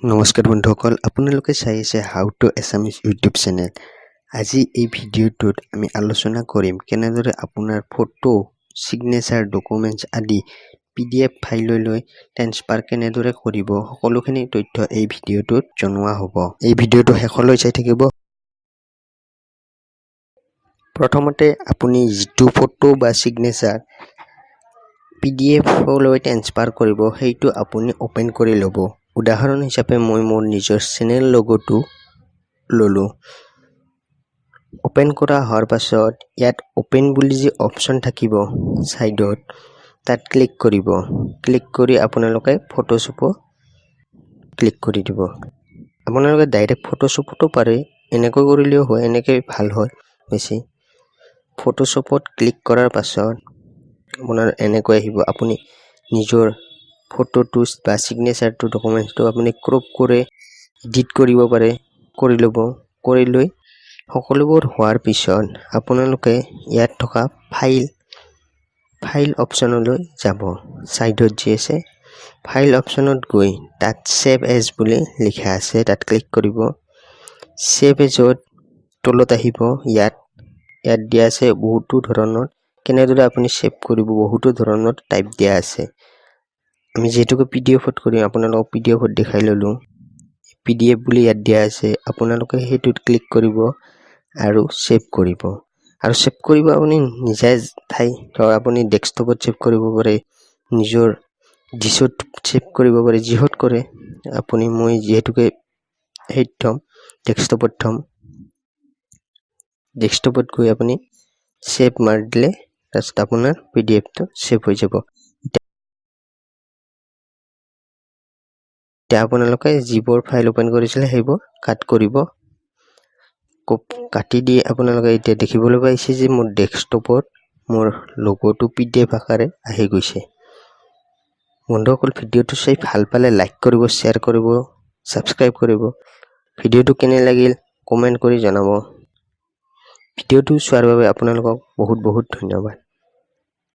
নমস্কাৰ বন্ধুসকল, আপোনালোকে চাই আছে how to Assamese YouTube channel. আজি এই ভিডিঅ'টোত আমি আলোচনা কৰিম কেনেদৰে আপোনাৰ ফটো, সিগনেচাৰ, ডকুমেন্টছ আদি PDF ফাইললৈ ট্ৰান্সফাৰ কেনেদৰে কৰিব, সকলোখিনি তথ্য এই ভিডিঅ'টোত জনোৱা হ'ব। এই ভিডিঅ'টো শেষলৈ চাই থাকিব। প্ৰথমতে আপুনি যিটো ফটো বা সিগনেচাৰ PDF-লৈ ট্ৰান্সফাৰ কৰিব সেইটো আপুনি ওপেন কৰি ল'ব। উদাহৰণ হিচাপে মই মোৰ নিজৰ চেনেল লগোটো ললো। ওপেন কৰা হোৱাৰ পাছত ইয়াত ওপেন বুলি যি অপচন থাকিব সাইডত, তাত ক্লিক কৰিব। ক্লিক কৰি আপোনালোকে ফটোশ্বপত ক্লিক কৰি দিব। আপোনালোকে ডাইৰেক্ট ফটোশ্বপতো পাৰে, এনেকৈ কৰিলেও হয়, এনেকৈ ভাল হয় বেছি। ফটোশ্বপত ক্লিক কৰাৰ পাছত আপোনাৰ এনেকৈ আহিব। আপুনি নিজৰ ফটোটো বা সিগনেচাৰটো, ডকুমেন্টটো আপুনি ক্ৰপ কৰি এডিট কৰিব পাৰে, কৰি ল'ব। কৰি লৈ সকলোবোৰ হোৱাৰ পিছত আপোনালোকে ইয়াত থকা ফাইল অপচনলৈ যাব। সাইডত যি আছে ফাইল অপচনত গৈ তাত সেভ এজ বুলি লিখা আছে, তাত ক্লিক কৰিব। সেভ এজত তলত আহিব, ইয়াত দিয়া আছে বহুতো ধৰণৰ কেনেদৰে আপুনি সেভ কৰিব, বহুতো ধৰণৰ টাইপ দিয়া আছে। আমি যেহেতুকে PDF-ত কৰিম, আপোনালোকক PDF-ত দেখাই ললো। PDF বুলি ইয়াত দিয়া আছে, আপোনালোকে সেইটোত ক্লিক কৰিব আৰু সেভ কৰিব। আৰু সেভ কৰিব আপুনি নিজে ঠাই, ধৰ আপুনি ডেস্কটপত সেভ কৰিব পাৰে, নিজৰ ডিছত সেভ কৰিব পাৰে, যিহত কৰে আপুনি। মই যিহেতুকে সেইত থম, ডেস্কটপত থম। ডেস্কটপত গৈ আপুনি সেভ মাৰি দিলে তাৰপিছত আপোনাৰ PDF-টো সেভ হৈ যাব। এতিয়া আপোনালোকে যিবোৰ ফাইল ওপেন কৰিছিলে সেইবোৰ কাট কৰিব। কাটি দি আপোনালোকে এতিয়া দেখিবলৈ পাইছে যে মোৰ ডেস্কটপত মোৰ লোগোটো PDF আকাৰে আহি গৈছে। বন্ধুসকল, ভিডিঅ'টো চাই ভাল পালে লাইক কৰিব, শ্বেয়াৰ কৰিব, সাবস্ক্ৰাইব কৰিব। ভিডিঅ'টো কেনে লাগিল কমেন্ট কৰি জনাব। ভিডিঅ'টো চোৱাৰ বাবে আপোনালোকক বহুত ধন্যবাদ।